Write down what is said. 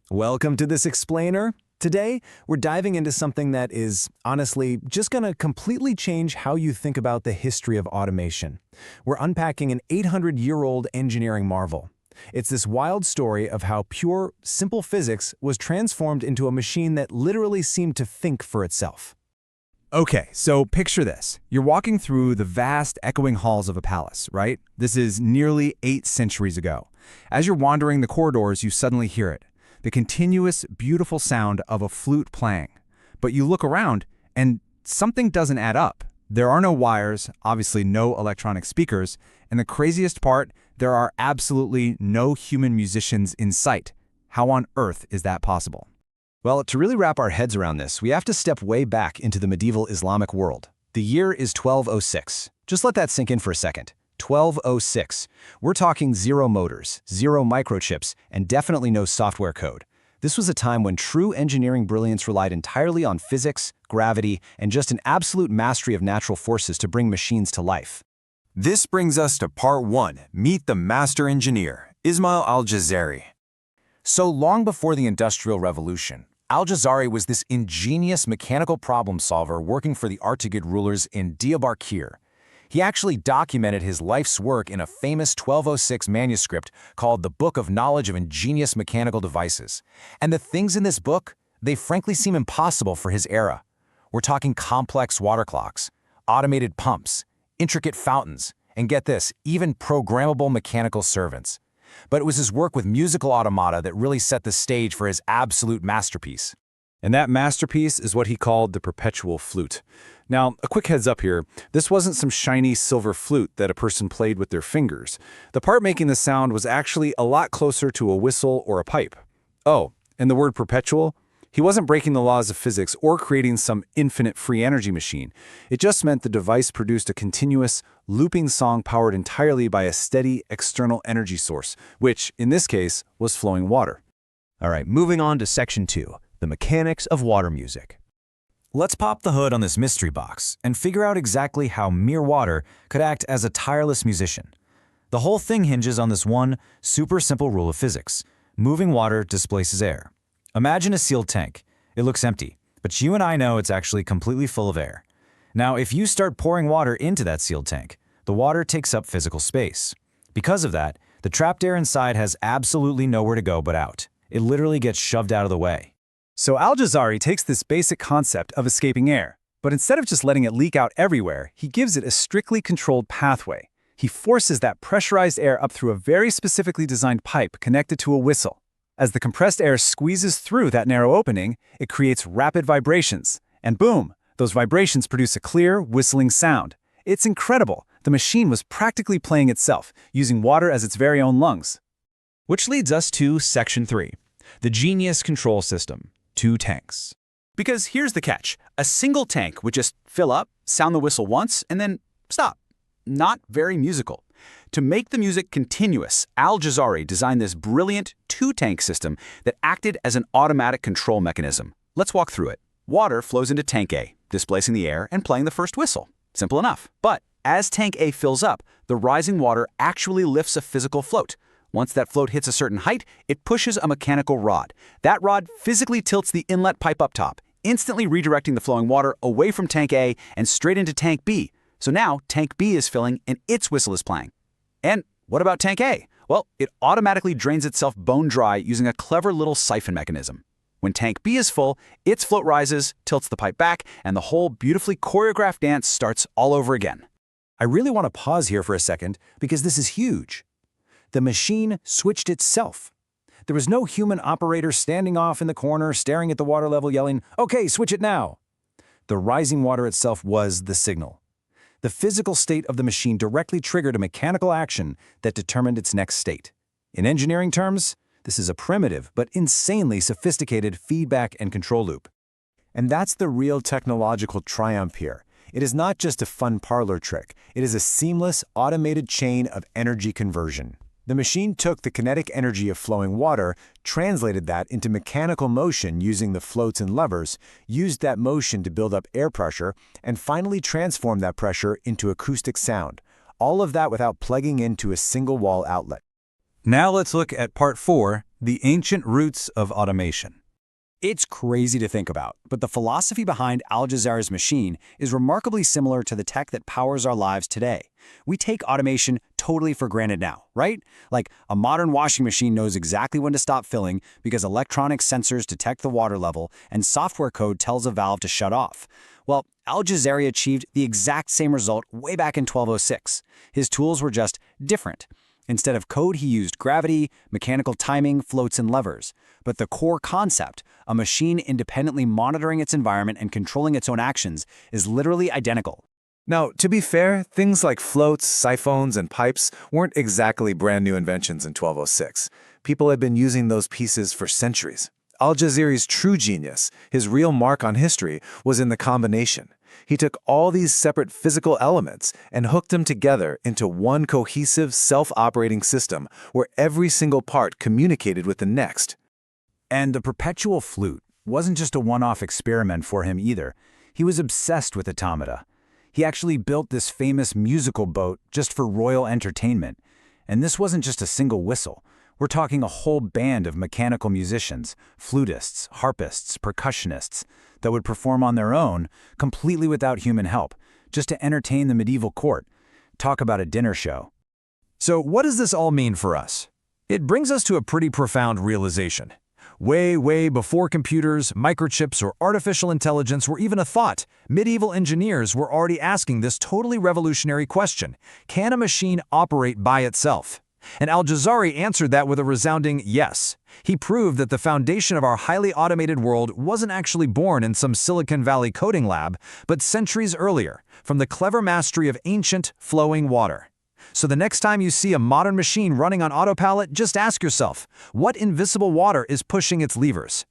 Welcome to this explainer. Today, we're diving into something that is, honestly, just going to completely change how you think about the history of automation. We're unpacking an 800-year-old engineering marvel. It's this wild story of how pure, simple physics was transformed into a machine that literally seemed to think for itself. Okay, so picture this. You're walking through the vast, echoing halls of a palace, right? This is nearly 8 centuries ago. As you're wandering the corridors, you suddenly hear it. The continuous, beautiful sound of a flute playing. But you look around, and something doesn't add up. There are no wires, obviously no electronic speakers, and the craziest part, there are absolutely no human musicians in sight. How on earth is that possible? Well, to really wrap our heads around this, we have to step way back into the medieval Islamic world. The year is 1206. Just let that sink in for a second. 1206. We're talking zero motors, zero microchips, and definitely no software code. This was a time when true engineering brilliance relied entirely on physics, gravity, and just an absolute mastery of natural forces to bring machines to life. This brings us to part 1, Meet the Master Engineer, Ismail Al-Jazari. So long before the Industrial Revolution, Al-Jazari was this ingenious mechanical problem solver working for the Artughid rulers in Diyarbakir. He actually documented his life's work in a famous 1206 manuscript called the Book of Knowledge of Ingenious Mechanical Devices. And the things in this book, they frankly seem impossible for his era. We're talking complex water clocks, automated pumps, intricate fountains, and get this, even programmable mechanical servants. But it was his work with musical automata that really set the stage for his absolute masterpiece. And that masterpiece is what he called the Perpetual Flute. Now, a quick heads up here, this wasn't some shiny silver flute that a person played with their fingers. The part making the sound was actually a lot closer to a whistle or a pipe. Oh, and the word perpetual? He wasn't breaking the laws of physics or creating some infinite free energy machine. It just meant the device produced a continuous, looping song powered entirely by a steady external energy source, which, in this case, was flowing water. All right, moving on to section 2, the mechanics of water music. Let's pop the hood on this mystery box and figure out exactly how mere water could act as a tireless musician. The whole thing hinges on this one super simple rule of physics. Moving water displaces air. Imagine a sealed tank. It looks empty, but you and I know it's actually completely full of air. Now, if you start pouring water into that sealed tank, the water takes up physical space. Because of that, the trapped air inside has absolutely nowhere to go but out. It literally gets shoved out of the way. So Al-Jazari takes this basic concept of escaping air, but instead of just letting it leak out everywhere, he gives it a strictly controlled pathway. He forces that pressurized air up through a very specifically designed pipe connected to a whistle. As the compressed air squeezes through that narrow opening, it creates rapid vibrations. And boom, those vibrations produce a clear, whistling sound. It's incredible. The machine was practically playing itself, using water as its very own lungs. Which leads us to section 3, the genius control system. 2 tanks. Because here's the catch. A single tank would just fill up, sound the whistle once, and then stop. Not very musical. To make the music continuous, Al-Jazari designed this brilliant 2-tank system that acted as an automatic control mechanism. Let's walk through it. Water flows into tank A, displacing the air and playing the first whistle. Simple enough. But as tank A fills up, the rising water actually lifts a physical float. Once that float hits a certain height, it pushes a mechanical rod. That rod physically tilts the inlet pipe up top, instantly redirecting the flowing water away from tank A and straight into tank B. So now tank B is filling and its whistle is playing. And what about tank A? Well, it automatically drains itself bone dry using a clever little siphon mechanism. When tank B is full, its float rises, tilts the pipe back, and the whole beautifully choreographed dance starts all over again. I really want to pause here for a second because this is huge. The machine switched itself. There was no human operator standing off in the corner, staring at the water level, yelling, "Okay, switch it now." The rising water itself was the signal. The physical state of the machine directly triggered a mechanical action that determined its next state. In engineering terms, this is a primitive but insanely sophisticated feedback and control loop. And that's the real technological triumph here. It is not just a fun parlor trick. It is a seamless, automated chain of energy conversion. The machine took the kinetic energy of flowing water, translated that into mechanical motion using the floats and levers, used that motion to build up air pressure, and finally transformed that pressure into acoustic sound. All of that without plugging into a single wall outlet. Now let's look at part 4, The ancient roots of automation. It's crazy to think about, but the philosophy behind Al-Jazari's machine is remarkably similar to the tech that powers our lives today. We take automation totally for granted now, right? Like a modern washing machine knows exactly when to stop filling because electronic sensors detect the water level and software code tells a valve to shut off. Well, Al-Jazari achieved the exact same result way back in 1206. His tools were just different. Instead of code, he used gravity, mechanical timing, floats, and levers. But the core concept, a machine independently monitoring its environment and controlling its own actions, is literally identical. Now, to be fair, things like floats, siphons, and pipes weren't exactly brand new inventions in 1206. People had been using those pieces for centuries. Al-Jazari's true genius, his real mark on history, was in the combination. He took all these separate physical elements and hooked them together into one cohesive, self-operating system where every single part communicated with the next. And the Perpetual Flute wasn't just a one-off experiment for him either. He was obsessed with automata. He actually built this famous musical boat just for royal entertainment. And this wasn't just a single whistle. We're talking a whole band of mechanical musicians, flutists, harpists, percussionists, that would perform on their own, completely without human help, just to entertain the medieval court. Talk about a dinner show. So what does this all mean for us? It brings us to a pretty profound realization. Way before computers, microchips, or artificial intelligence were even a thought, medieval engineers were already asking this totally revolutionary question: can a machine operate by itself? And Al-Jazari answered that with a resounding yes. He proved that the foundation of our highly automated world wasn't actually born in some Silicon Valley coding lab, but centuries earlier, from the clever mastery of ancient, flowing water. So the next time you see a modern machine running on autopilot, just ask yourself, what invisible water is pushing its levers?